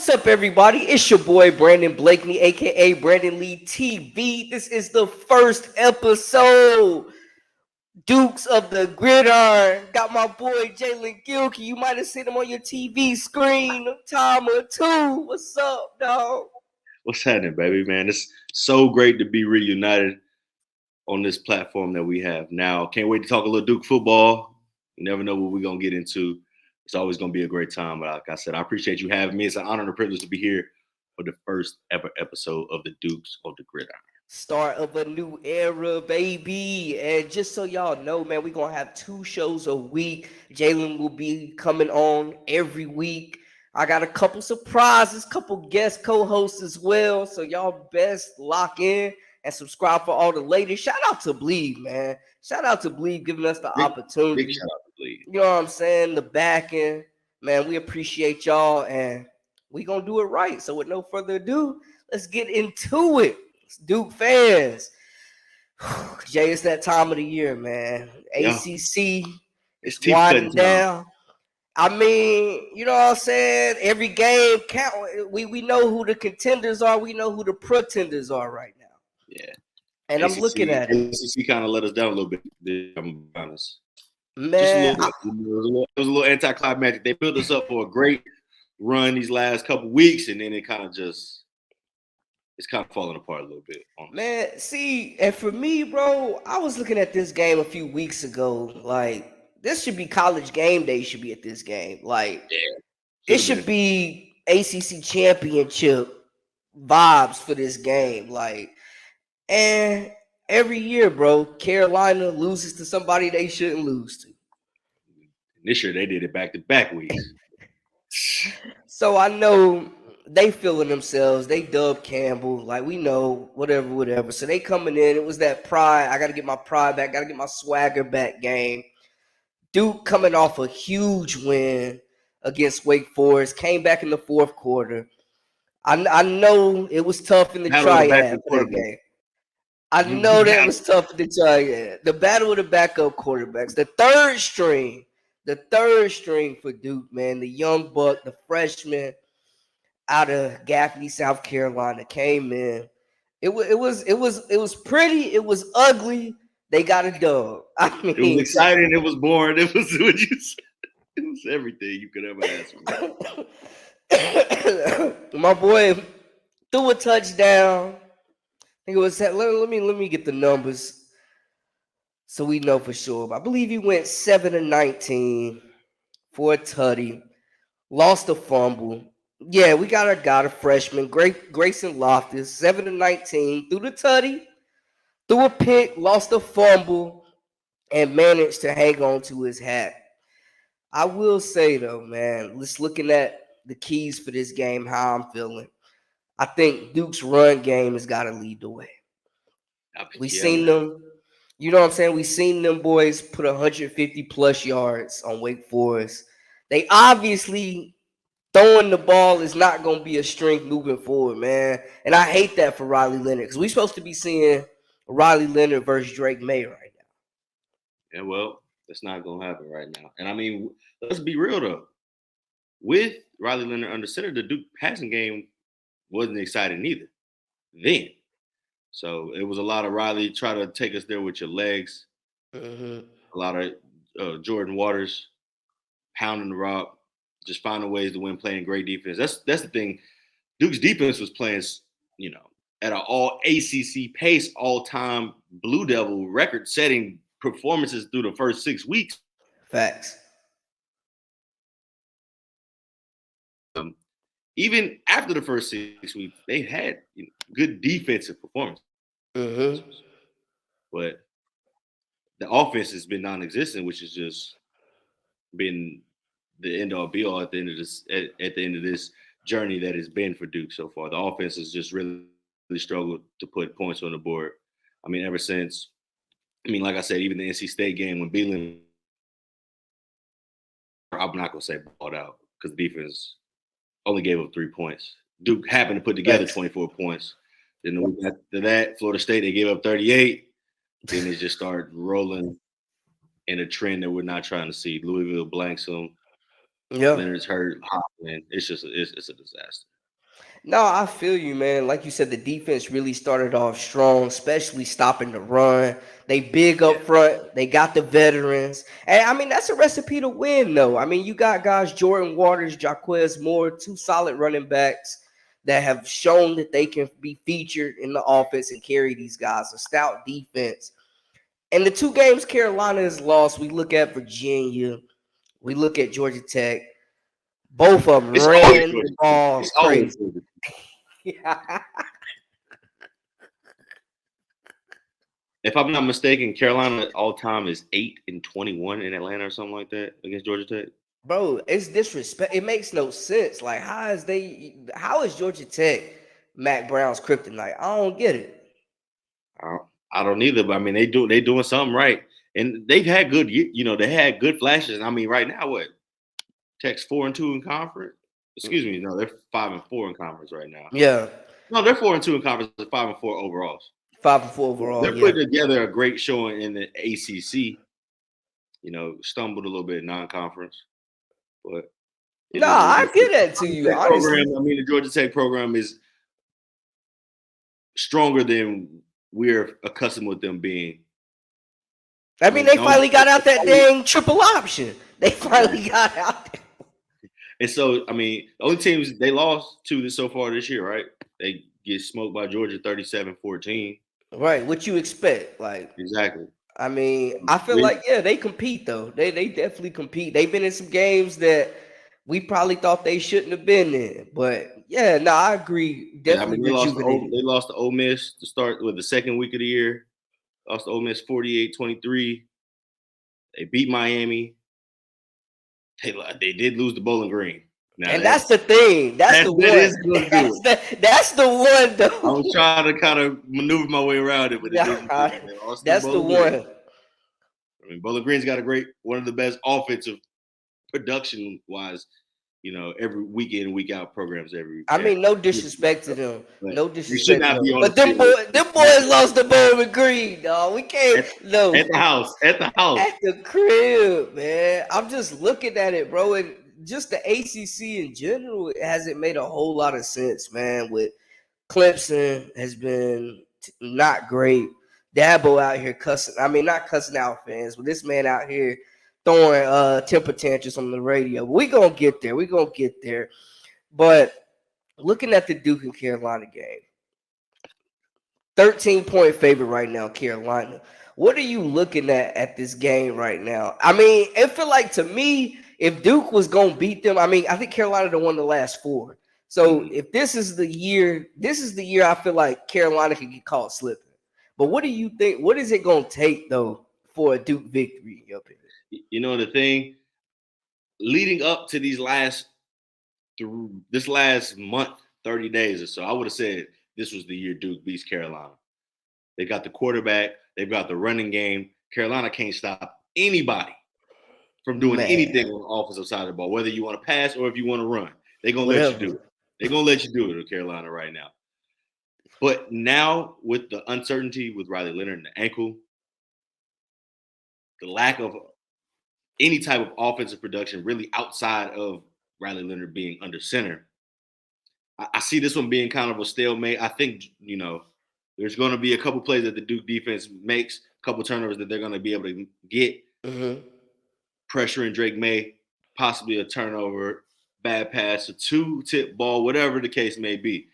What's up, everybody? It's your boy Brandon Blakney, aka Brandon Lee TV. This is the first episode. Dukes of the Gridiron. Got my boy Jaelen Gilkey. You might have seen him on your TV screen a time or two. What's up, dog? What's happening, baby, man? It's so great to be reunited on this platform that we have now. Can't wait to talk a little Duke football. You never know what we're going to get into. It's always going to be a great time. But like I said, I appreciate you having me. It's an honor and a privilege to be here for the first ever episode of the Dukes of the Gridiron. Start of a new era, baby. And just so y'all know, man, we're going to have 2 shows a week. Jaelen will be coming on every week. I got a couple surprises, couple guest co-hosts as well. So y'all best lock in and subscribe for all the latest. Shout out to Bleed, man. Shout out to Bleed giving us the opportunity. Big shout out to Bleed. You know what I'm saying? The backing. Man, we appreciate y'all, and we going to do it right. So with no further ado, let's get into it. Duke fans. Jay, it's that time of the year, man. ACC is winding down. I mean, you know what I'm saying? Every game count. We know who the contenders are. We know who the pretenders are right now. Yeah. And ACC, I'm looking at it. ACC kind of let us down a little bit. I'm honest. Man, it was a little anticlimactic. They built us up for a great run these last couple weeks, and then it's kind of falling apart a little bit. Honestly. Man, see, and for me, bro, I was looking at this game a few weeks ago. Like, this should be college game day. Should be at this game. Like, it should be ACC championship vibes for this game. Like, and every year, bro, Carolina loses to somebody they shouldn't lose to. This year they did it back-to-back weeks. So I know they feeling themselves. They dub Campbell. Like, we know, whatever. So they coming in. It was that pride. I got to get my pride back. Got to get my swagger back game. Duke coming off a huge win against Wake Forest. Came back in the fourth quarter. I know it was tough in the triad for that game. I know that was tough in the triad. The battle of the backup quarterbacks. The third string for Duke, man. The young buck, the freshman out of Gaffney, South Carolina, came in. It was pretty. It was ugly. They got a dub. I mean, it was exciting. It was boring. It was what you said. It was everything you could ever ask for. My boy threw a touchdown. I think it was. Let me get the numbers so we know for sure. I believe he went 7-19 for a tutty. Lost a fumble. Yeah, we got our guy, a freshman, Grayson Loftus, 7-19, threw the tutty, threw a pick, lost a fumble, and managed to hang on to his hat. I will say, though, man, just looking at the keys for this game, how I'm feeling, I think Duke's run game has got to lead the way. We seen them, you know what I'm saying? We seen them boys put 150-plus yards on Wake Forest. They obviously throwing the ball is not going to be a strength moving forward, man. And I hate that for Riley Leonard because we're supposed to be seeing Riley Leonard versus Drake May right now. Yeah, well, that's not going to happen right now. And, I mean, let's be real, though. With Riley Leonard under center, the Duke passing game wasn't exciting either then. So it was a lot of Riley try to take us there with your legs. A lot of Jordan Waters pounding the rock. Just finding ways to win, playing great defense. That's the thing. Duke's defense was playing, you know, at an all ACC pace, all-time Blue Devil record-setting performances through the first 6 weeks. Facts. Even after the first 6 weeks, they had good defensive performance. But the offense has been non-existent, which has just been the end all be all at the end of this at the end of this journey that has been for Duke so far. The offense has just really struggled to put points on the board. I mean, ever since, like I said, even the NC State game when Beelan, I'm not gonna say balled out because the defense only gave up 3 points. Duke happened to put together 24 points. Then the week after that, Florida State, they gave up 38. Then they just started rolling in a trend that we're not trying to see. Louisville blanks them. Yeah. Leonard's hurt, Hopland. It's just it's a disaster. No, I feel you, man. Like you said, the defense really started off strong, especially stopping the run. They big Yeah. up front. They got the veterans. And I mean, that's a recipe to win, though. I mean, you got guys, Jordan Waters, Jaquez Moore, two solid running backs that have shown that they can be featured in the offense and carry these guys. A stout defense. And the two games Carolina has lost, we look at Virginia, we look at Georgia Tech. Both of them It's always ran Georgia the Tech. ball It's always crazy. Georgia Tech. If I'm not mistaken, Carolina all time is 8-21 in Atlanta or something like that against Georgia Tech. Bro, it's disrespect. It makes no sense. Like, how is Georgia Tech Mac Brown's kryptonite? I don't get it. I don't either, but I mean they doing something right, and they've had good, they had good flashes. And I mean, right now, what Tech's 4-2 in conference? Excuse me, no, they're 5-4 in conference right now. Yeah. No, they're 4-2 in conference, 5-4 overalls. 5-4 overall. They're putting together a great showing in the ACC. Stumbled a little bit in non-conference, but I get that to you. Honestly, I mean, the Georgia Tech program is stronger than we're accustomed with them being. I mean, they finally got out that dang triple option. They finally got out there. And so, I mean, the only teams they lost to so far this year, right? They get smoked by Georgia 37-14. Right. What you expect? Like, exactly. I mean, I feel like, yeah, they compete, though. They definitely compete. They've been in some games that we probably thought they shouldn't have been in. But, yeah, no, I agree. Definitely rejuvenated. They lost to Ole Miss to start with the second week of the year. Lost to Ole Miss 48-23. They beat Miami. They did lose to Bowling Green. Now, and that's the thing. That's the one. That's the one, though. I was trying to kind of maneuver my way around it, but that's the one. I mean, Bowling Green's got one of the best offensive production-wise, every week in and week out programs I mean, no disrespect to them. No disrespect to them. But them boys lost to Bowling Green, dog. We can't. At the house. At the crib, man. I'm just looking at it, bro. And just the ACC in general, it hasn't made a whole lot of sense, man. With Clemson has been not great. Dabo out here cussing. I mean, not cussing out fans, but this man out here throwing temper tantrums on the radio. We gonna get there. But looking at the Duke and Carolina game, 13-point favorite right now, Carolina. What are you looking at this game right now? I mean, it feel like to me, if Duke was gonna beat them, I mean, I think Carolina won the last 4. So if this is the year I feel like Carolina could get caught slipping. But what do you think? What is it gonna take though for a Duke victory in your opinion? The thing leading up to this last month, 30 days or so, I would have said this was the year Duke beats Carolina. They got the quarterback. They've got the running game. Carolina can't stop anybody from doing anything on the offensive side of the ball, whether you want to pass or if you want to run. They're going to let you do it. They're going to let you do it with Carolina right now. But now with the uncertainty with Riley Leonard and the ankle, the lack of any type of offensive production really outside of Riley Leonard being under center, I see this one being kind of a stalemate. I think, there's going to be a couple plays that the Duke defense makes, a couple turnovers that they're going to be able to get. Pressuring Drake May, possibly a turnover, bad pass, a 2-tip ball, whatever the case may be.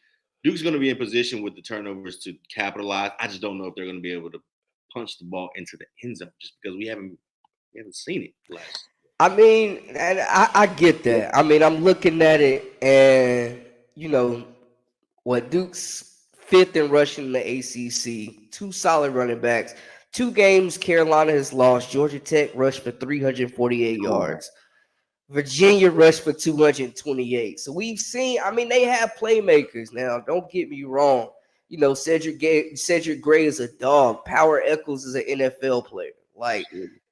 Duke's going to be in position with the turnovers to capitalize. I just don't know if they're going to be able to punch the ball into the end zone just because we haven't seen it last. I mean, and I get that. I mean, I'm looking at it, and Duke's 5th in rushing in the ACC, 2 solid running backs, 2 games Carolina has lost. Georgia Tech rushed for 348 yards. Virginia rushed for 228. So we've seen, I mean, they have playmakers now. Don't get me wrong. Cedric Gray is a dog. Power Echols is an NFL player. Like,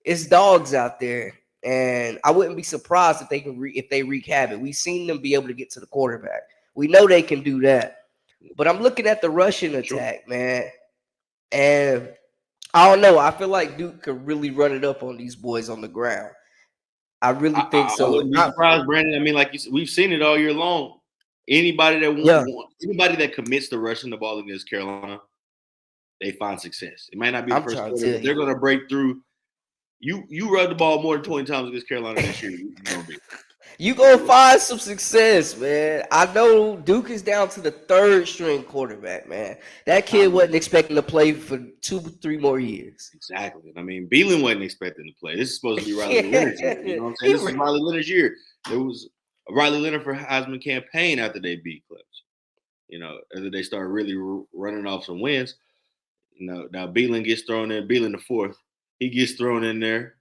it's dogs out there. And I wouldn't be surprised if they wreak havoc. We've seen them be able to get to the quarterback. We know they can do that. But I'm looking at the rushing attack, man. And I don't know. I feel like Duke could really run it up on these boys on the ground. I really think I so. wouldn't be surprised, Brandon. I mean, like you said, we've seen it all year long. Anybody that commits to rushing the ball against Carolina, they find success. It might not be the I'm first trying to quarter, tell but they're you. going to break through. You run the ball more than 20 times against Carolina this year, you're going to be. You gonna find some success, man. I know Duke is down to the third string quarterback, man. That kid wasn't expecting to play for 2-3 more years. Exactly. I mean, Beelan wasn't expecting to play. This is supposed to be Riley Yeah. Leonard's year. You know what I'm saying? This is Riley Leonard's year. There was a Riley Leonard for Heisman campaign after they beat Clemson. You know, after they start really running off some wins. You know, now Beelan gets thrown in. Beelan the fourth. He gets thrown in there.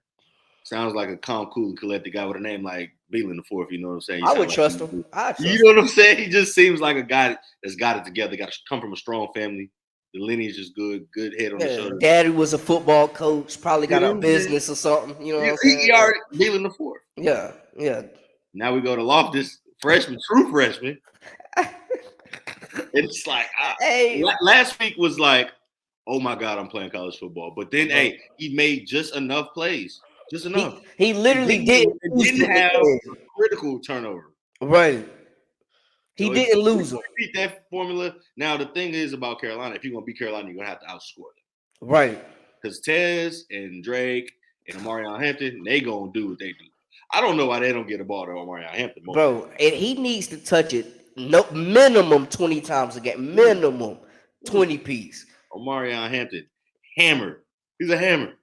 Sounds like a calm, cool, and collected guy with a name like Beelan the fourth. You know what I'm saying? I would trust him. You know what I'm saying? He just seems like a guy that's got it together. Got to come from a strong family. The lineage is good. Good head on the shoulder. Daddy was a football coach. Probably got a business or something. You know what I'm saying? He already Beelan the fourth. Yeah. Now we go to Loftus, freshman, true freshman. It's like last week was like, oh my God, I'm playing college football. But then, he made just enough plays. Just enough. He literally didn't have a critical turnover. Right. He didn't lose them. Repeat that formula. Now, the thing is about Carolina, if you're going to beat Carolina, you're going to have to outscore them. Right. Because Tez and Drake and Omarion Hampton, they going to do what they do. I don't know why they don't get a ball to Omarion Hampton. Bro, and he needs to touch it minimum 20 times a game. Minimum 20 piece. Omarion Hampton, hammer. He's a hammer.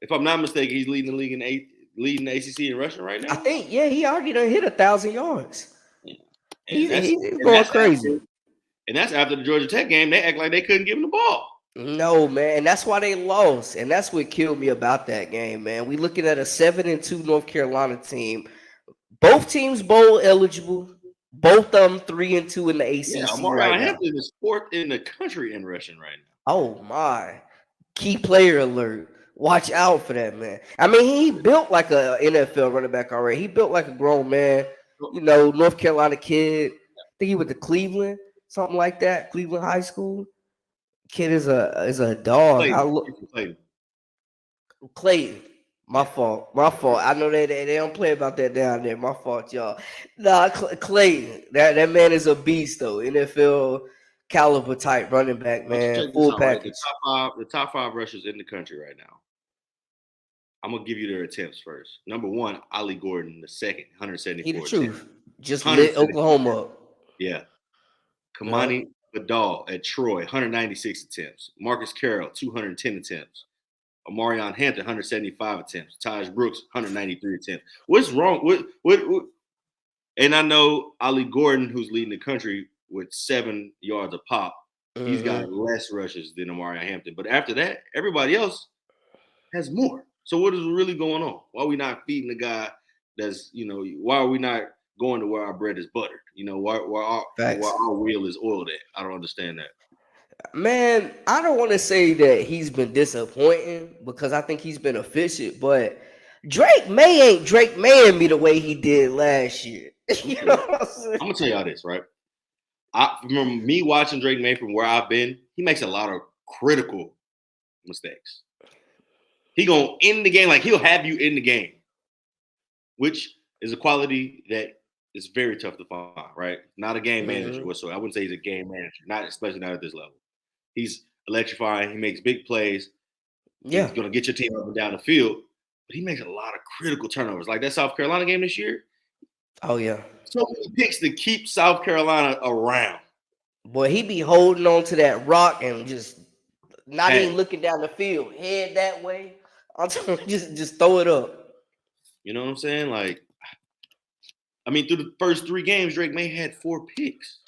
If I'm not mistaken, he's leading the league leading the ACC in rushing right now. I think, he already done hit 1,000 yards. Yeah. He's going crazy. And that's after the Georgia Tech game. They act like they couldn't give him the ball. No, man. And that's why they lost. And that's what killed me about that game, man. We looking at a 7-2 North Carolina team. Both teams bowl eligible. Both of them 3-2 in the ACC right now. Hampton is fourth in the country in rushing right now. Oh, my. Key player alert. Watch out for that, man. I mean, he built like a NFL running back already. He built like a grown man. You know, North Carolina kid. I think he went to Cleveland, something like that. Cleveland High School. Kid is a dog. Clayton. My fault. I know they don't play about that down there. My fault, y'all. Nah, Clayton. That man is a beast, though. NFL caliber type running back, man. Full package. Right? The top five rushers in the country right now. I'm gonna give you their attempts first. Number one, Ollie Gordon, the second, 174. He the truth. Just lit Oklahoma up. Yeah. Kamani Vidal at Troy, 196 attempts. Marcus Carroll, 210 attempts. Omarion Hampton, 175 attempts. Taj Brooks, 193 attempts. What's wrong? What? And I know Ollie Gordon, who's leading the country with 7 yards a pop, he's got less rushes than Omarion Hampton. But after that, everybody else has more. So what is really going on? Why are we not feeding the guy that's, why are we not going to where our bread is buttered? Where our wheel is oiled at? I don't understand that. Man, I don't want to say that he's been disappointing because I think he's been efficient, but Drake May ain't Drake Maying me the way he did last year. You know what I'm saying? I'm going to tell y'all this, right? I remember me watching Drake May from where I've been. He makes a lot of critical mistakes. He gonna end the game, like he'll have you in the game, which is a quality that is very tough to find, right? Not a game manager whatsoever. I wouldn't say he's a game manager, especially not at this level. He's electrifying. He makes big plays. Yeah. He's gonna get your team up and down the field, but he makes a lot of critical turnovers. Like that South Carolina game this year. Oh yeah. So many picks to keep South Carolina around. Boy, he be holding on to that rock and just not even looking down the field, head that way. I'm telling you, just throw it up. You know what I'm saying? Like, I mean, through the first 3 games, Drake May had 4 picks.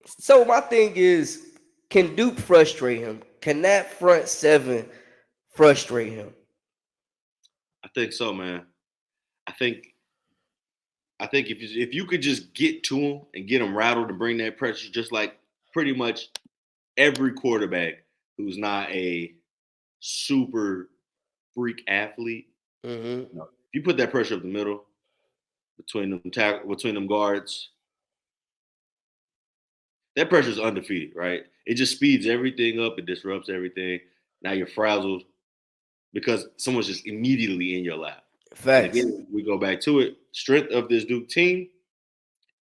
So my thing is, can Duke frustrate him? Can that front 7 frustrate him? I think so, man. I think if you could just get to him and get him rattled and bring that pressure, just like pretty much every quarterback who's not a super freak athlete, if you put that pressure up the middle between them guards, that pressure is undefeated, right? It just speeds everything up. It disrupts everything. Now you're frazzled because someone's just immediately in your lap. And Facts. again, we go back to it. Strength of this Duke team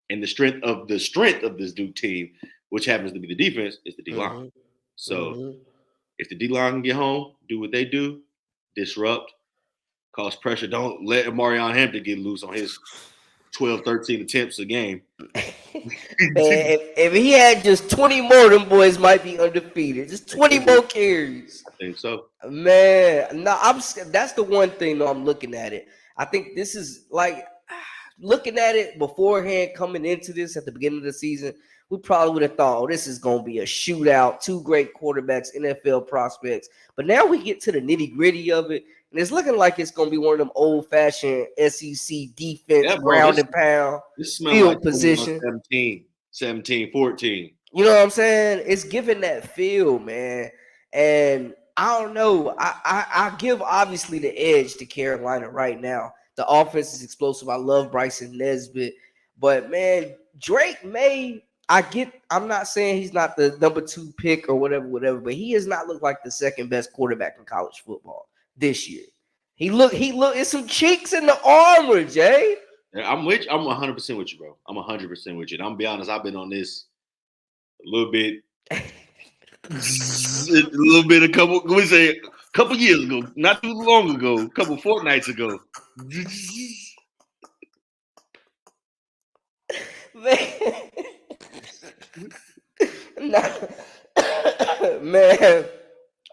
and the strength of this Duke team, which happens to be the defense, is the D-line. Mm-hmm. So Mm-hmm. if the D-line can get home, do what they do, disrupt, cause pressure, don't let Marion Hampton get loose on his 12, 13 attempts a game. Man, if he had just 20 more, them boys might be undefeated. Just 20 more carries. I think so. Man, no, that's the one thing though I'm looking at it. I think this is like looking at it beforehand, coming into this at the beginning of the season, we probably would have thought, oh, this is going to be a shootout, two great quarterbacks, NFL prospects. But now we get to the nitty gritty of it, and it's looking like it's going to be one of them old fashioned SEC defense, ground and pound, this smells field like position. 17, 14. You know what I'm saying? It's giving that feel, man. And I don't know. I give obviously the edge to Carolina right now. The offense is explosive. I love Bryson Nesbitt. But man, Drake May, I'm not saying he's not the number 2 pick or whatever, but he has not looked like the second best quarterback in college football this year. He look, it's some cheeks in the armor, Jay. I'm 100% with you, bro. I'm 100% with you. And I'm gonna be honest, I've been on this a little bit. A couple years ago, not too long ago, a couple fortnights ago. Man,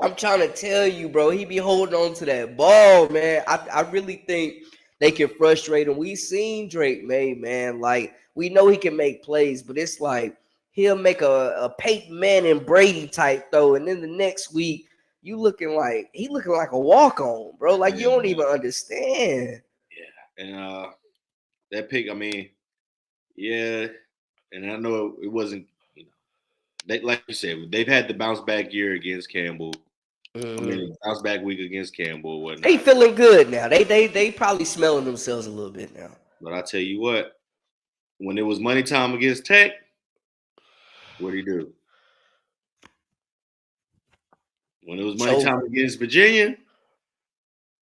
I'm trying to tell you, bro. He be holding on to that ball, man. I really think they can frustrate him. We seen Drake May, man. Like we know he can make plays, but it's like he'll make a Peyton Manning Brady type throw, and then the next week he looking like a walk on, bro. Like you don't even understand. Yeah, and that pick, I mean, yeah, and I know it wasn't. They, like you said, they've had the bounce back year against Campbell. I mean, bounce back week against Campbell. Whatnot. They feeling good now. They probably smelling themselves a little bit now. But I tell you what, when it was money time against Tech, what did he do? When it was money time against Virginia,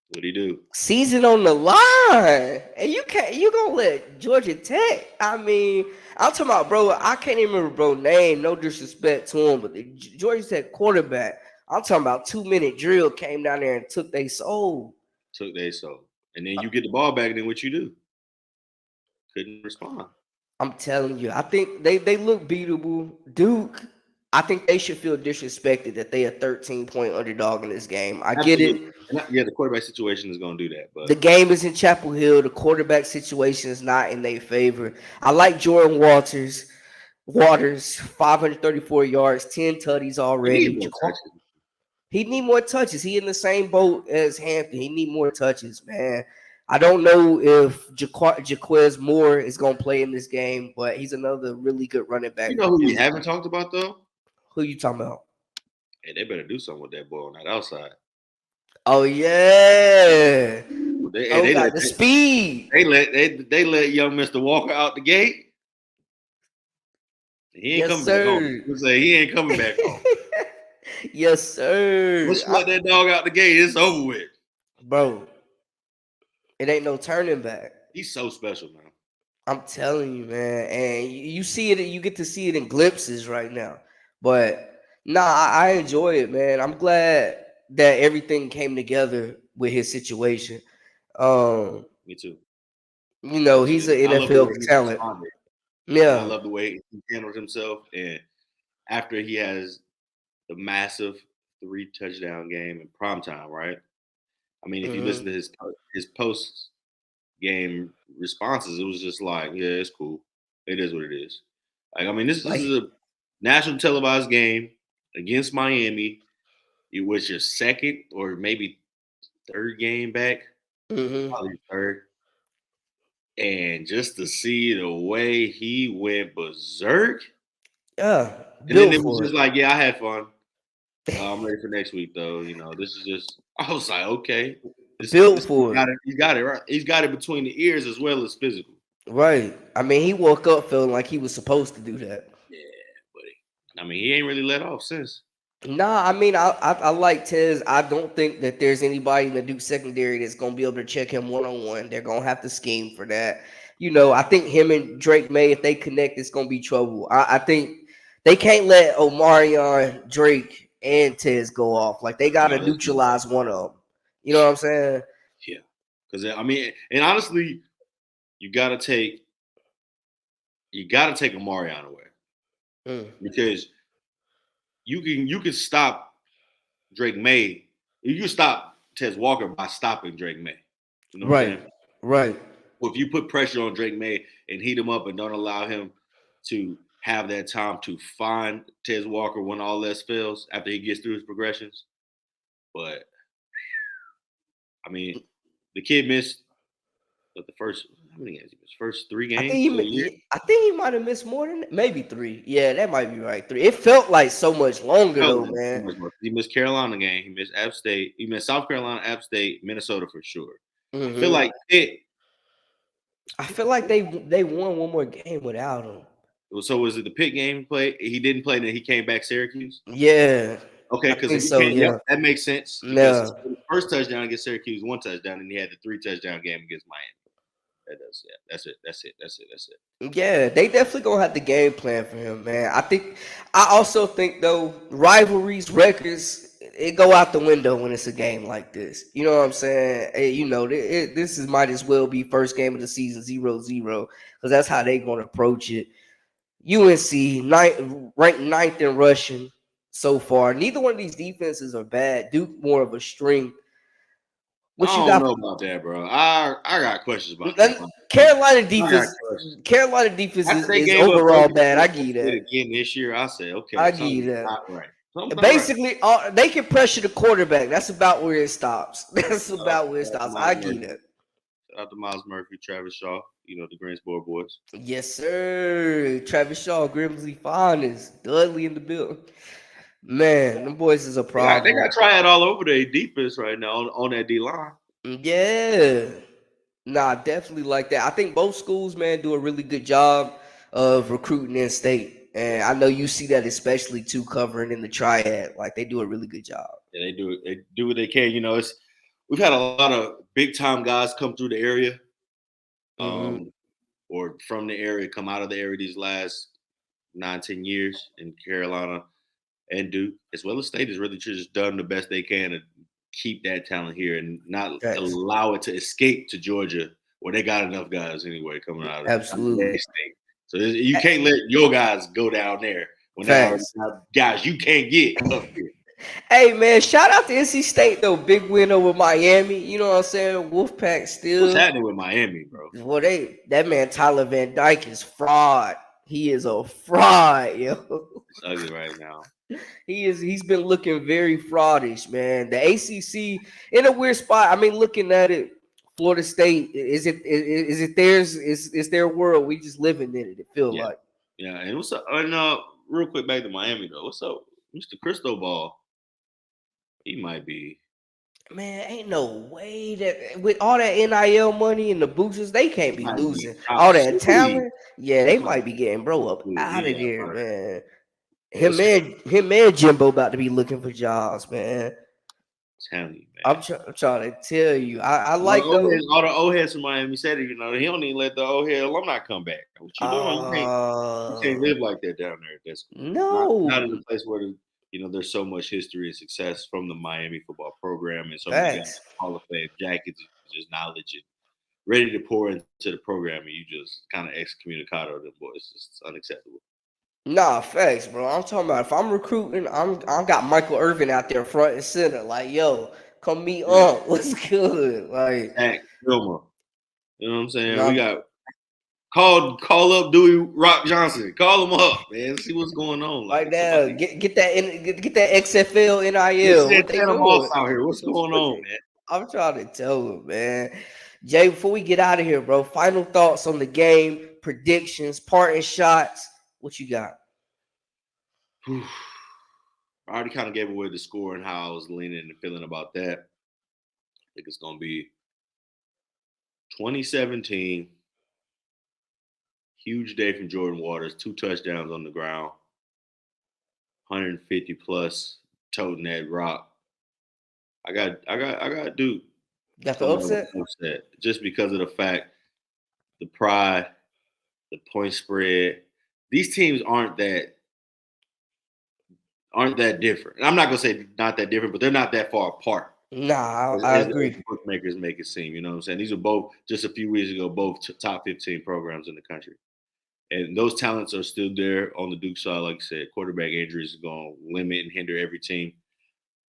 what did he do? Season on the line, and you gonna let Georgia Tech? I mean, I'm talking about, bro. I can't even remember bro name. No disrespect to him, but the Georgia Tech quarterback. I'm talking about 2-minute drill came down there and took their soul. And then you get the ball back, and then what you do? Couldn't respond. I'm telling you, I think they look beatable. Duke, I think they should feel disrespected that they a 13-point underdog in this game. I get it. Yeah, the quarterback situation is going to do that. But the game is in Chapel Hill. The quarterback situation is not in their favor. I like Jordan Waters, 534 yards, 10 tutties already. He need more touches. He in the same boat as Hampton. He need more touches, man. I don't know if Jaquez Moore is going to play in this game, but he's another really good running back. You know who we haven't talked about, though? Who you talking about? Hey, they better do something with that boy on that outside. Oh, yeah. They got the speed. They let young Mr. Walker out the gate. He ain't coming back home. He ain't coming back home. Yes, sir. Let's let that dog out the gate. It's over with. Bro, it ain't no turning back. He's so special, man. I'm telling you, man. And you see it, you get to see it in glimpses right now. But I enjoy it, man. I'm glad that everything came together with his situation. Me too. You know, he's an NFL talent. Yeah. I love the way he handled himself. And after he has the massive 3-touchdown game in primetime, right? I mean, if you listen to his post-game responses, it was just like, yeah, it's cool. It is what it is. Like, I mean, this is a national televised game against Miami. It was your second or maybe third game back. Probably third. And just to see the way he went berserk. Yeah. And then it was just like, yeah, I had fun. I'm ready for next week, though. You know, this is just, I was like, okay. He's got it, right? He's got it between the ears as well as physical. Right. I mean, he woke up feeling like he was supposed to do that. Yeah, buddy. I mean, he ain't really let off since. Nah, I mean, I like Tez. I don't think that there's anybody in the Duke secondary that's gonna be able to check him one on one. They're gonna have to scheme for that. I think him and Drake May, if they connect, it's gonna be trouble. I think they can't let Omarion, Drake, and Tez go off. Like they gotta No, that's not. neutralize one of them. You know what I'm saying? Yeah, because I mean, and honestly, you gotta take Omarion away Mm, because you can stop Drake May. You can stop Tez Walker by stopping Drake May. You know what I'm right, saying? right. Well, if you put pressure on Drake May and heat him up and don't allow him to have that time to find Tez Walker when all else fails after he gets through his progressions. But I mean, the kid missed the first how many games? His first 3 I think games of the year. I think he might have missed more than maybe three. Yeah, that might be right. Three. It felt like so much longer Felt though, like too man. much work. He missed Carolina game. He missed App State. He missed South Carolina, App State, Minnesota for sure. I feel Hmm. like Pitt. I feel like they won one more game without him. So was it the Pitt game he played? He didn't play, and then he came back Syracuse. Yeah, Okay, I because think if he so. can't, yep, Yeah, that makes sense because no, his first touchdown against Syracuse, 1 touchdown, and he had the 3 touchdown game against Miami. That does, yeah, that's it. yeah, they definitely gonna have the game plan for him, man. I also think though rivalries, records, it go out the window when it's a game like this. You know what I'm saying? This is might as well be first game of the season 0-0 because that's how they gonna approach it. UNC ranked ninth in rushing so far. Neither one of these defenses are bad. Duke more of a string. I What you don't got? know about that, bro. I got questions about And Carolina. Carolina I got defense. questions. Carolina defense After they is gave up overall 30 bad. I points give you that. again this year, I said, okay, I give you something's that. not right. Something's not right. Basically, they can pressure the quarterback. That's about where it stops. That's about where it stops. I give you that. Shout out to Miles Murphy, Travis Shaw, the Greensboro boys. Yes, sir. Travis Shaw, Grimsley Finest, Dudley in the building. Man, them boys is a They got problem. try it all over their defense right now on that D line. Yeah. Nah, definitely like that. I think both schools, man, do a really good job of recruiting in state. And I know you see that especially too covering in the triad. Like they do a really good job. Yeah, they do it. They do what they can. We've had a lot of big time guys come through the area, Hmm. or from the area, come out of the area these last 9-10 years in Carolina and Duke, as well as State has really just done the best they can to keep that talent here and not Thanks. allow it to escape to Georgia, where they got enough guys anyway coming out of their Absolutely. state. So you can't let your guys go down there when they already Thanks. have guys you can't get up here. Hey man, shout out to NC State though. Big win over Miami. You know what I'm saying? Wolfpack What's still. happening with Miami, bro? Well, that man Tyler Van Dyke is fraud. He is a fraud, yo. It's ugly right now. He's been looking very fraudish, man. The ACC in a weird spot. I mean, looking at it, Florida State is it theirs? Is their world? We just living in it. It feel Yeah, like, yeah. And what's up? And real quick back to Miami though. What's up, Mr. Cristobal? He might be. man, ain't no way that with all that NIL money and the boosters, they can't He be might be losing top all that three. talent. Yeah, He they might might be getting bro up be. out of Yeah, there, bro. man. Yeah, it's Him and Jimbo about to be looking for jobs, man. telling you, man. I'm trying to tell you. I All the like old those. heads, all the old heads from Miami said it. He don't even let the old head alumni come back. What you doing? You can't Uh, live like that down there at that school. Not in a no. place where there's so much history and success from the Miami football program and so many guys Facts. Hall of Fame jackets, just knowledge and ready to pour into the program, and you just kind of excommunicado them boys. It's unacceptable. Nah, facts, bro. I'm talking about if I'm recruiting, I got Michael Irvin out there front and center. Like, yo, come meet Yeah, What's good? Like, Zach Wilma. You know what I'm saying? We nah, got call up Dewey Rock Johnson. Call him up, man. See what's going on. like Like that. somebody Get that XFL get NIL. What they Santana Moss doing? out here. What's going on, man? I'm trying to tell him, man. Jay, before we get out of here, bro, final thoughts on the game, predictions, parting shots. What you got? Whew. I already kind of gave away the score and how I was leaning and feeling about that. I think it's gonna be 2017. Huge day from Jordan Waters. 2 touchdowns on the ground. 150 plus toting that rock. I got Duke. Got the upset? Just because of the fact, the pride, the point spread. These teams aren't that different. And I'm not gonna say not that different, but they're not that far apart. Nah, I agree. As bookmakers make it seem, you know what I'm saying? These are both just a few weeks ago, both top 15 programs in the country. And those talents are still there on the Duke side. Like I said, quarterback injuries are going to limit and hinder every team.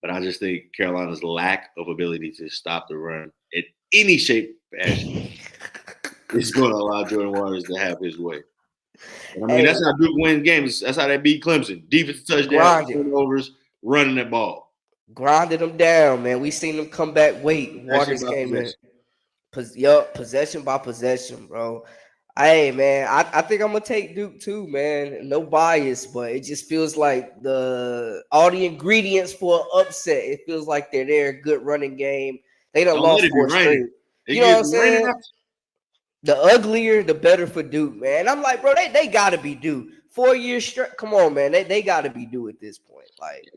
But I just think Carolina's lack of ability to stop the run in any shape or fashion is going to allow Jordan Waters to have his way. And I mean, that's how Duke wins games. That's how they beat Clemson. Defensive touchdowns, turnovers, running that ball. Grinded them down, man. We seen them come back. Waters came in. Possession by possession, bro. Hey, man, I think I'm gonna take Duke too, man. No bias, but it just feels like all the ingredients for an upset. It feels like they're there. Good running game. They done lost 4 straight. You know what I'm saying? The uglier, the better for Duke, man. I'm like, bro, they gotta be Duke. 4 years straight. Come on, man. They gotta be Duke at this point. Like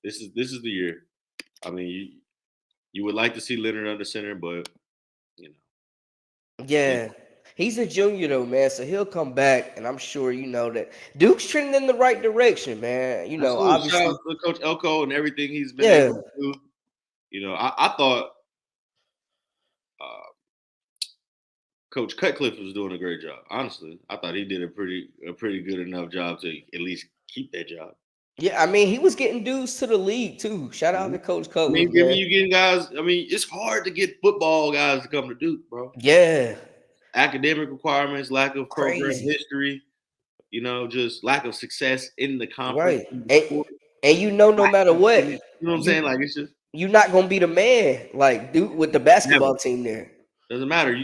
this is the year. I mean, you would like to see Leonard under center, but you know. Yeah. He's a junior though, man, so he'll come back, and I'm sure you know that Duke's trending in the right direction, man. You know, obviously, shout out to Coach Elko and everything he's been able to do. You know, I thought Coach Cutcliffe was doing a great job. Honestly, I thought he did a pretty good enough job to at least keep that job. Yeah, I mean, he was getting dudes to the league too. Shout out to Coach Cutcliffe. I mean, you getting guys. I mean, it's hard to get football guys to come to Duke, bro. Yeah. Academic requirements, lack of program history, you know, just lack of success in the conference. Right. And you know, no matter what, you know what I'm saying? Like, it's just you're not gonna be the man like Duke with the basketball team there. Doesn't matter.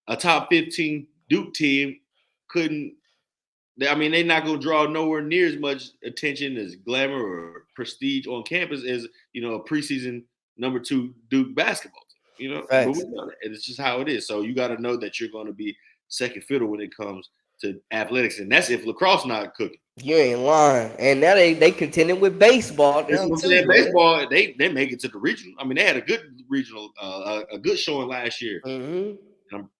A top 15 Duke team couldn't. I mean, they're not gonna draw nowhere near as much attention as glamour or prestige on campus as, you know, a preseason number 2 Duke basketball team. You know, but we know that. And it's just how it is. So you got to know that you're going to be second fiddle when it comes to athletics, and that's if lacrosse not cooking. You ain't lying. And now they contending with baseball. Baseball, they make it to the regional. I mean, they had a good regional, a good showing last year. Mm-hmm. I'm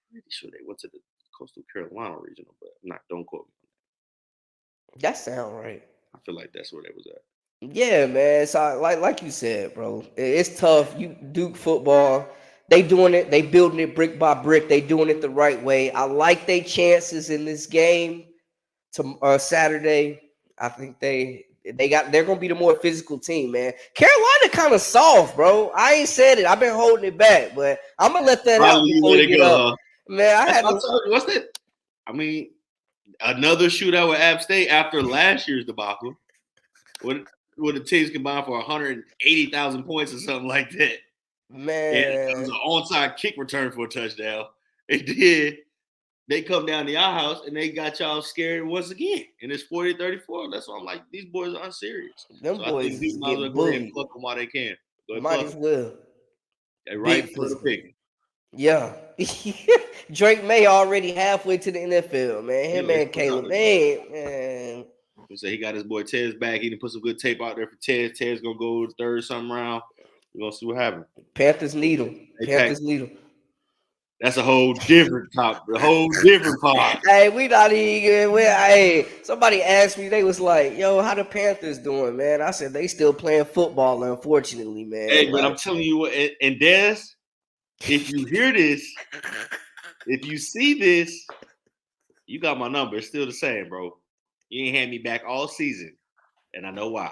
pretty sure they went to the Coastal Carolina regional, but don't quote me. That sound right. I feel like that's where they was at. Yeah, man. So like you said, bro, it's tough. You Duke football, they doing it. They building it brick by brick. They doing it the right way. I like their chances in this game to Saturday. I think they're gonna be the more physical team, man. Carolina kind of soft, bro. I ain't said it. I've been holding it back, but I'm gonna let that out before we get up. Man, what's that? I mean, another shootout with App State after last year's debacle. What the teams combined for 180,000 points or something like that. Man, it was an onside kick return for a touchdown. It did. They come down to our house and they got y'all scared once again. And it's 40-34. That's why I'm like, these boys are unserious. Them boys I think these might as well go ahead and pluck them while they can. Might as well. They right for the pick. Yeah. Drake May already halfway to the NFL, man. Him and Caleb. Man. He said he got his boy Tez back. He didn't put some good tape out there for Tez. Tez gonna go third something round. We're gonna see what happens. Panthers need him. That's a whole different top, a whole different part. Hey, we not even. Hey, somebody asked me. They was like, "Yo, how the Panthers doing, man?" I said they still playing football, unfortunately, man. Hey, but I'm telling you what, and Des, if you hear this, if you see this, you got my number. It's still the same, bro. You ain't had me back all season, and I know why.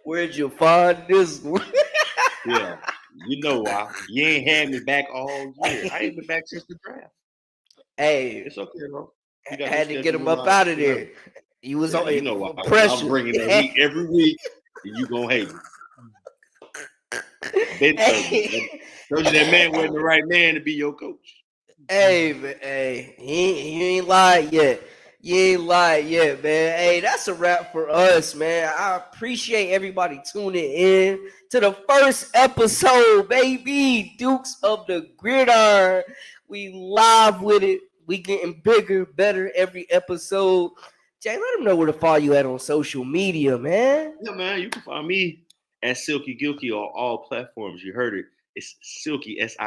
Where'd you find this one? Yeah, you know why. You ain't had me back all year. I ain't been back since the draft. Hey, it's okay, bro. I had to get him up out of there. He was on. You know why? Pressure. I'm bringing that heat every week, and you gonna hate me. Told you that man wasn't the right man to be your coach. Hey, man, hey, he ain't lied yet. You ain't lied yet, man. Hey, that's a wrap for us, man. I appreciate everybody tuning in to the first episode, baby. Dukes of the Gridiron. We live with it. We getting bigger, better every episode. Jay, let them know where to follow you at on social media, man. Yeah, man, you can find me at Silky Gilkey on all platforms. You heard it. It's Silky Silky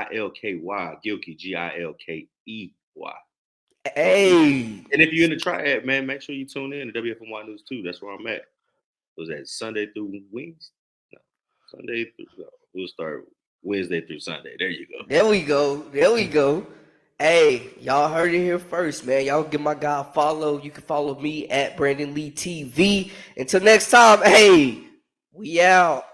Gilkey Gilkey. Hey, And if you're in the triad, man, make sure you tune in to WFMY News 2. That's where I'm at. Was that Sunday through Wednesday? No, Sunday through. No, we'll start Wednesday through Sunday. There you go. there we go. There we go. Hey, y'all heard it here first, man. Y'all give my guy a follow. You can follow me at Brandon Lee TV. Until next time, hey, we out.